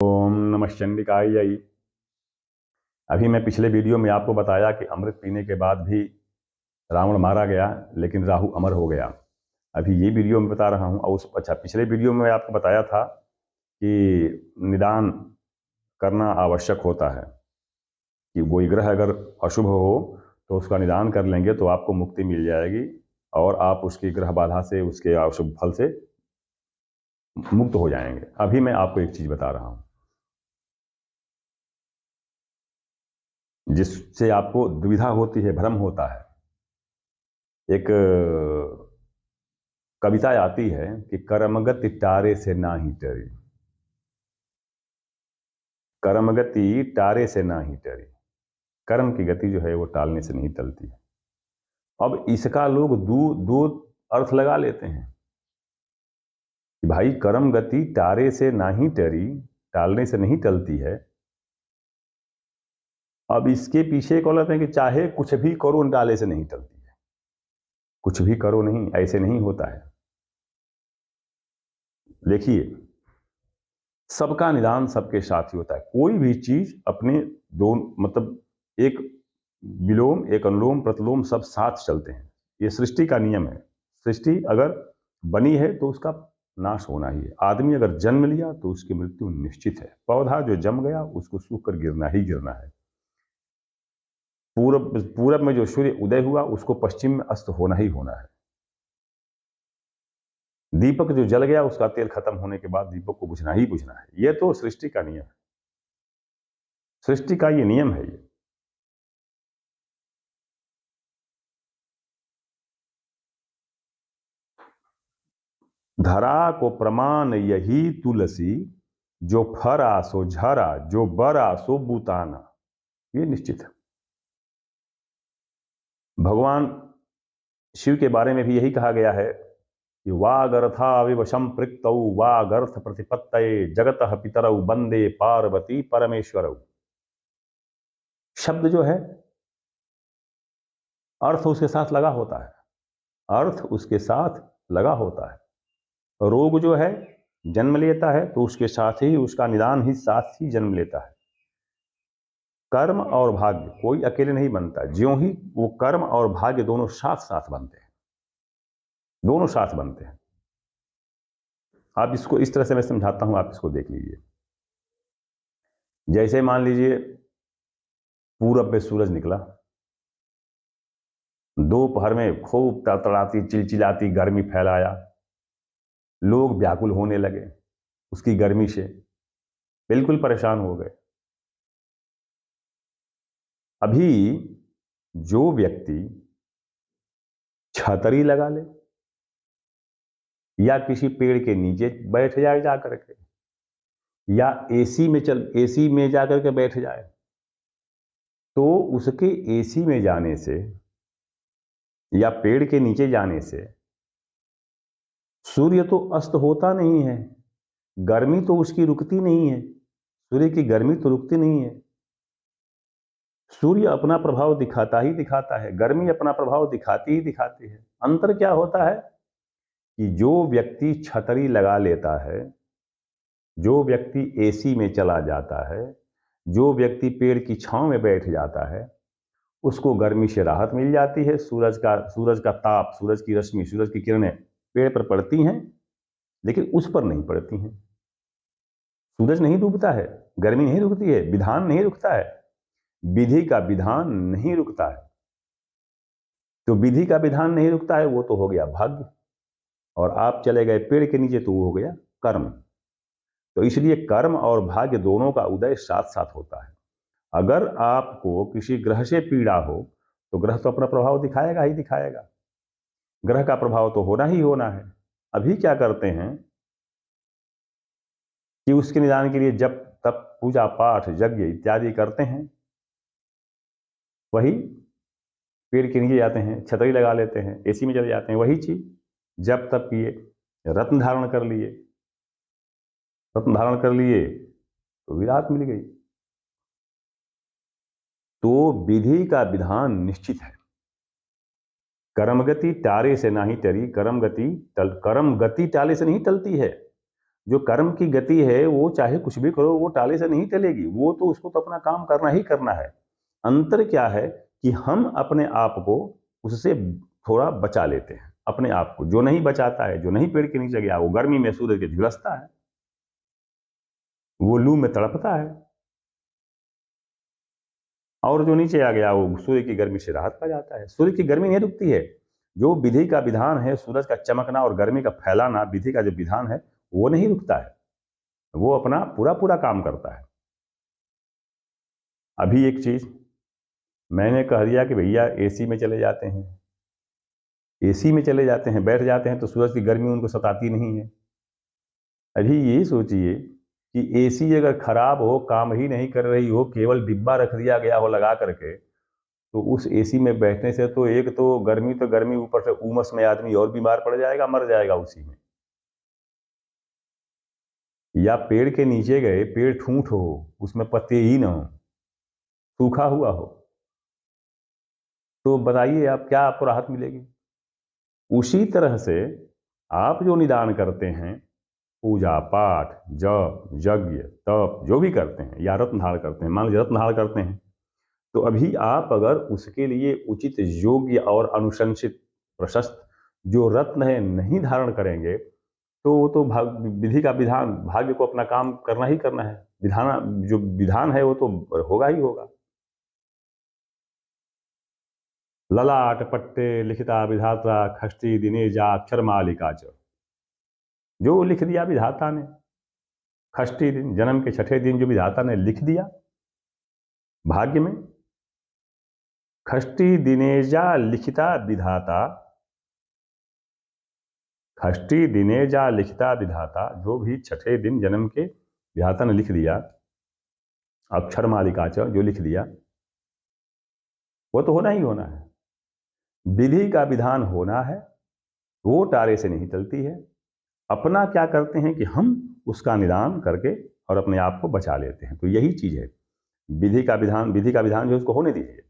ओम नमः चंडिकाय। अभी मैं पिछले वीडियो में आपको बताया कि अमृत पीने के बाद भी रावण मारा गया, लेकिन राहु अमर हो गया। अभी ये वीडियो में बता रहा हूँ। और पिछले वीडियो में आपको बताया था कि निदान करना आवश्यक होता है, कि कोई ग्रह अगर अशुभ हो तो उसका निदान कर लेंगे तो आपको मुक्ति मिल जाएगी और आप उसकी ग्रह बाधा से, उसके अशुभ फल से मुक्त हो जाएंगे। अभी मैं आपको एक चीज बता रहा हूँ जिससे आपको दुविधा होती है, भ्रम होता है। एक कविता आती है कि कर्मगति टारे से ना ही टरी, कर्मगति टारे से ना ही टरी। कर्म की गति जो है वो टालने से नहीं टलती है। अब इसका लोग दो अर्थ लगा लेते हैं कि भाई कर्म गति टारे से ना ही टरी, टालने से नहीं टलती है। अब इसके पीछे कह लेते हैं कि चाहे कुछ भी करो, टाले से नहीं टलती है। कुछ भी करो नहीं, ऐसे नहीं होता है। देखिए, सबका निदान सबके साथ ही होता है। कोई भी चीज अपने दो मतलब एक विलोम, एक अनुलोम प्रतिलोम, सब साथ चलते हैं। ये सृष्टि का नियम है। सृष्टि अगर बनी है तो उसका नाश होना ही है। आदमी अगर जन्म लिया तो उसकी मृत्यु निश्चित है। पौधा जो जम गया उसको सूख कर गिरना ही गिरना है। पूरब पूरब में जो सूर्य उदय हुआ उसको पश्चिम में अस्त होना ही होना है। दीपक जो जल गया उसका तेल खत्म होने के बाद दीपक को बुझना ही बुझना है। यह तो सृष्टि का नियम है। सृष्टि का ये नियम है। ये धरा को प्रमाण यही तुलसी, जो फरा सो झरा, जो बरा सो बुताना। ये निश्चित है। भगवान शिव के बारे में भी यही कहा गया है कि वागर्था विवशम पृक्तौ वागर्थ प्रतिपत्तये जगतः पितरौ वंदे पार्वती परमेश्वरौ। शब्द जो है, अर्थ उसके साथ लगा होता है। अर्थ उसके साथ लगा होता है। रोग जो है जन्म लेता है तो उसके साथ ही उसका निदान ही साथ ही जन्म लेता है। कर्म और भाग्य कोई अकेले नहीं बनता। ज्यों ही वो कर्म और भाग्य दोनों साथ साथ बनते हैं, दोनों साथ बनते हैं। आप इसको इस तरह से मैं समझाता हूं, आप इसको देख लीजिए। जैसे मान लीजिए पूरब में सूरज निकला, दोपहर में खूब तड़तड़ाती चिलचिलाती गर्मी फैलाया, लोग व्याकुल होने लगे उसकी गर्मी से, बिल्कुल परेशान हो गए। अभी जो व्यक्ति छतरी लगा ले या किसी पेड़ के नीचे बैठ जाए जाकर के, या एसी में जाकर के बैठ जाए, तो उसके एसी में जाने से या पेड़ के नीचे जाने से सूर्य तो अस्त होता नहीं है, गर्मी तो उसकी रुकती नहीं है। सूर्य की गर्मी तो रुकती नहीं है। सूर्य अपना प्रभाव दिखाता ही दिखाता है, गर्मी अपना प्रभाव दिखाती ही दिखाती है। अंतर क्या होता है कि जो व्यक्ति छतरी लगा लेता है, जो व्यक्ति एसी में चला जाता है, जो व्यक्ति पेड़ की छांव में बैठ जाता है, उसको गर्मी से राहत मिल जाती है। सूरज का ताप, सूरज की रश्मि, सूरज की किरणें पेड़ पर पड़ती हैं, लेकिन उस पर नहीं पड़ती हैं। सूरज नहीं डूबता है, गर्मी नहीं रुकती है, विधान नहीं रुकता है, विधि का विधान नहीं रुकता है। तो विधि का विधान नहीं रुकता है, वो तो हो गया भाग्य। और आप चले गए पेड़ के नीचे तो वो हो गया कर्म। तो इसलिए कर्म और भाग्य दोनों का उदय साथ साथ होता है। अगर आपको किसी ग्रह से पीड़ा हो तो ग्रह तो अपना प्रभाव दिखाएगा ही दिखाएगा। ग्रह का प्रभाव तो होना ही होना है। अभी क्या करते हैं कि उसके निदान के लिए जब तब पूजा पाठ यज्ञ इत्यादि करते हैं। वही पेड़ के नीचे जाते हैं, छतरी लगा लेते हैं, एसी में चले जाते हैं, वही चीज जब तब किए, रत्न धारण कर लिए, रत्न धारण कर लिए तो विराट मिल गई। तो विधि का विधान निश्चित है। कर्म गति टारे से ना ही टरी, कर्म गति टाले से नहीं टलती है। जो कर्म की गति है वो चाहे कुछ भी करो वो टाले से नहीं टलेगी, वो तो उसको तो अपना काम करना ही करना है। अंतर क्या है कि हम अपने आप को उससे थोड़ा बचा लेते हैं, अपने आप को। जो नहीं बचाता है, जो नहीं पेड़ के नीचे गया, वो गर्मी में सूरज के झुलसता है, वो लू में तड़पता है, और जो नीचे आ गया वो सूर्य की गर्मी से राहत पा जाता है। सूर्य की गर्मी नहीं रुकती है। जो विधि का विधान है, सूरज का चमकना और गर्मी का फैलाना, विधि का जो विधान है वो नहीं रुकता है, वो अपना पूरा पूरा काम करता है। अभी एक चीज मैंने कह दिया कि भैया एसी में चले जाते हैं, एसी में चले जाते हैं, बैठ जाते हैं तो सूरज की गर्मी उनको सताती नहीं है। अभी ये सोचिए कि एसी अगर खराब हो, काम ही नहीं कर रही हो, केवल डिब्बा रख दिया गया हो लगा करके, तो उस एसी में बैठने से तो एक तो गर्मी, ऊपर से उमस में आदमी और बीमार पड़ जाएगा, मर जाएगा उसी में। या पेड़ के नीचे गए, पेड़ ठूंठ हो, उसमें पत्ते ही ना हो, सूखा हुआ हो, तो बताइए आप क्या आपको राहत मिलेगी? उसी तरह से आप जो निदान करते हैं, पूजा पाठ जप यज्ञ तप जो भी करते हैं, या रत्न धारण करते हैं, मान लीजिए रत्न धारण करते हैं, तो अभी आप अगर उसके लिए उचित योग्य और अनुशंसित प्रशस्त जो रत्न है नहीं धारण करेंगे, तो वो तो विधि का विधान, भाग्य को अपना काम करना ही करना है। विधान जो विधान है वो तो होगा ही होगा। ललाट पट्टे लिखिता विधात्रा खष्टी दिनेजा अक्षर मालिका च, जो लिख दिया विधाता ने, खष्टी दिन, जन्म के छठे दिन जो विधाता ने लिख दिया भाग्य में, खष्टी दिनेजा लिखिता विधाता, खष्टी दिनेजा लिखिता विधाता, जो भी छठे दिन जन्म के विधाता ने लिख दिया, अक्षर मालिका च, जो लिख दिया वो तो होना ही होना है। विधि का विधान होना है, वो टारे से नहीं टलती है। अपना क्या करते हैं कि हम उसका निदान करके और अपने आप को बचा लेते हैं। तो यही चीज है विधि का विधान। विधि का विधान जो उसको होने दीजिए,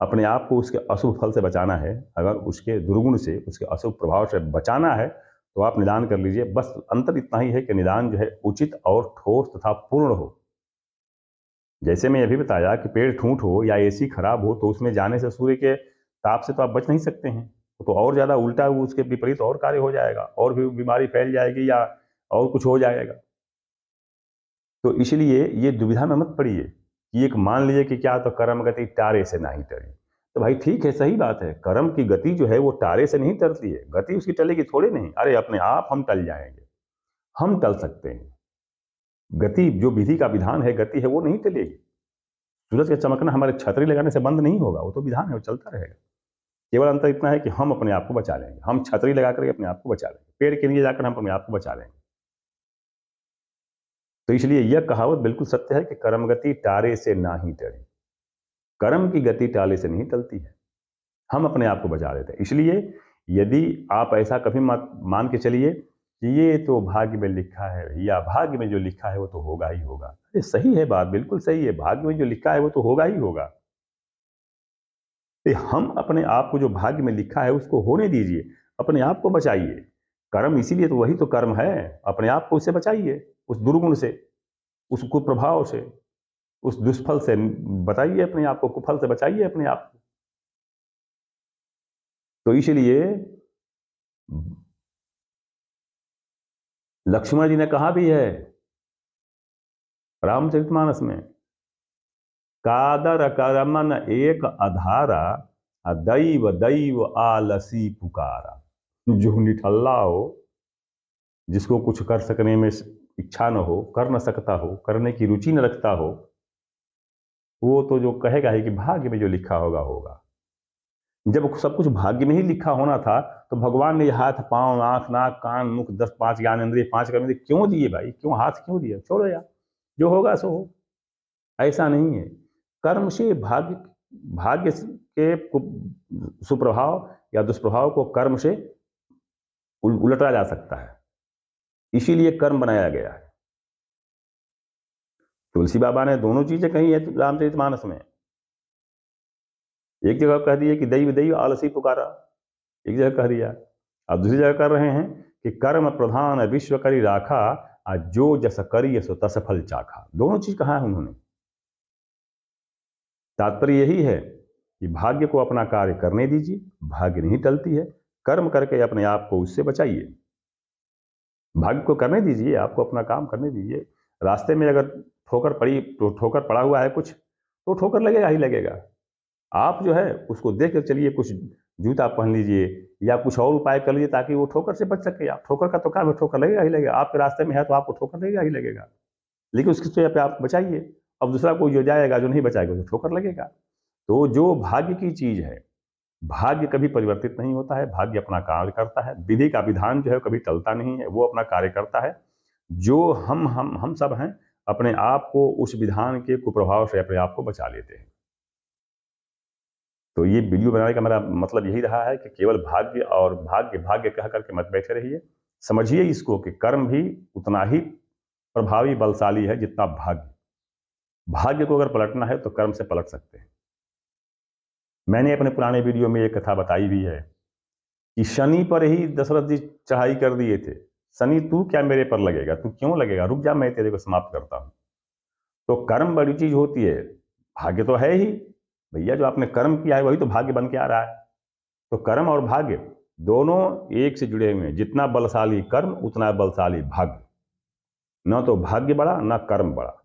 अपने आप को उसके अशुभ फल से बचाना है, अगर उसके दुर्गुण से, उसके अशुभ प्रभाव से बचाना है तो आप निदान कर लीजिए। बस अंतर इतना ही है कि निदान जो है उचित और ठोस तथा पूर्ण हो। जैसे मैं अभी बताया कि पेड़ ठूंठ हो या एसी खराब हो, तो उसमें जाने से सूर्य के ताप से तो आप बच नहीं सकते हैं, तो और ज्यादा उल्टा उसके विपरीत और कार्य हो जाएगा, और भी बीमारी फैल जाएगी या और कुछ हो जाएगा। तो इसलिए ये दुविधा में मत पड़िए कि एक मान लीजिए कि क्या, तो कर्म गति टारे से नहीं टली। तो भाई ठीक है, सही बात है, कर्म की गति जो है वो टारे से नहीं टलती है, गति उसकी टलेगी थोड़े नहीं। अरे अपने आप हम टल जाएंगे, हम टल सकते हैं। गति जो विधि का विधान है, गति है, वो नहीं टलेगी। सूरज का चमकना हमारे छतरी लगाने से बंद नहीं होगा, वो तो विधान है, वो चलता रहेगा। केवल अंतर इतना है कि हम अपने आप को बचा लेंगे, हम छतरी लगा करके अपने आप को बचा लेंगे, पेड़ के नीचे जाकर हम अपने आप को बचा लेंगे। तो इसलिए यह कहावत बिल्कुल सत्य है कि कर्म गति टारे से ना ही टले। कर्म की गति टाले से नहीं टलती है, हम अपने आप को बचा लेते हैं। इसलिए यदि आप ऐसा कभी मत मान के चलिए कि ये तो भाग्य में लिखा है, या भाग्य में जो लिखा है वो तो होगा ही होगा। ये सही है, बात बिल्कुल सही है, भाग्य में जो लिखा है वो तो होगा ही होगा। तो हम अपने आप को जो भाग्य में लिखा है उसको होने दीजिए, अपने आप को बचाइए। कर्म इसीलिए तो, वही तो कर्म है, अपने आप को उससे बचाइए, उस दुर्गुण से, उस कुप्रभाव से, उस दुष्फल से बताइए अपने आप को, कुफल से बचाइए अपने आप को। तो इसलिए लक्ष्मण जी ने कहा भी है रामचरितमानस में, कादर करमन एक अधारा, दैव दैव आलसी पुकारा। जो निठल्ला हो, जिसको कुछ कर सकने में इच्छा न हो, कर न सकता हो, करने की रुचि न रखता हो, वो तो जो कहेगा ही कि भाग्य में जो लिखा होगा होगा। जब सब कुछ भाग्य में ही लिखा होना था तो भगवान ने हाथ पांव आंख नाक कान मुख 10 5 ज्ञानेंद्रिय 5 कर्मेंद्रिय क्यों दिए भाई? क्यों हाथ क्यों दिया? छोड़ो यार, जो होगा सो हो। ऐसा नहीं है, कर्म से भाग्य, भाग्य के सुप्रभाव या दुष्प्रभाव को कर्म से उलटा जा सकता है, इसीलिए कर्म बनाया गया है। तुलसी बाबा ने दोनों चीजें कही है रामचरितमानस में। एक जगह कह दिए कि दैव दैव आलसी पुकारा, एक जगह कह दिया, अब दूसरी जगह कर रहे हैं कि कर्म प्रधान विश्व करी राखा, आज जो जस करी सो तस फल चाखा। दोनों चीज कहा है उन्होंने। तात्पर्य यही है कि भाग्य को अपना कार्य करने दीजिए, भाग्य नहीं टलती है। कर्म करके अपने आप को उससे बचाइए, भाग्य को करने दीजिए, आपको अपना काम करने दीजिए। रास्ते में अगर ठोकर पड़ी तो ठोकर पड़ा हुआ है कुछ, तो ठोकर लगेगा ही लगेगा। आप जो है उसको देख कर चलिए, कुछ जूता पहन लीजिए या कुछ और उपाय कर लीजिए ताकि वो ठोकर से बच सके। आप ठोकर का तो काम है, ठोकर लगेगा ही लगेगा। आपके रास्ते में है तो आपको ठोकर लगेगा ही लगेगा, लेकिन उसकी वजह पे आप बचाइए। अब दूसरा कोई जो जाएगा, जो नहीं बचाएगा, तो ठोकर लगेगा। तो जो भाग्य की चीज है, भाग्य कभी परिवर्तित नहीं होता है, भाग्य अपना कार्य करता है। विधि का विधान जो है कभी टलता नहीं है, वो अपना कार्य करता है। जो हम सब हैं, अपने आप को उस विधान के कुप्रभाव से अपने आप को बचा लेते हैं। तो ये वीडियो बनाने का मेरा मतलब यही रहा है कि केवल भाग्य और भाग्य भाग्य कह करके मत बैठे रहिए। समझिए इसको कि कर्म भी उतना ही प्रभावी बलशाली है जितना भाग्य। भाग्य को अगर पलटना है तो कर्म से पलट सकते हैं। मैंने अपने पुराने वीडियो में एक कथा बताई भी है कि शनि पर ही दशरथ जी चढ़ाई कर दिए थे। शनि तू क्या मेरे पर लगेगा, तू क्यों लगेगा, रुक जा, मैं तेरे को समाप्त करता हूं। तो कर्म बड़ी चीज होती है, भाग्य तो है ही भैया। जो आपने कर्म किया है वही तो भाग्य बन के आ रहा है। तो कर्म और भाग्य दोनों एक से जुड़े हुए हैं। जितना बलशाली कर्म उतना बलशाली भाग्य। न तो भाग्य बड़ा न कर्म बड़ा।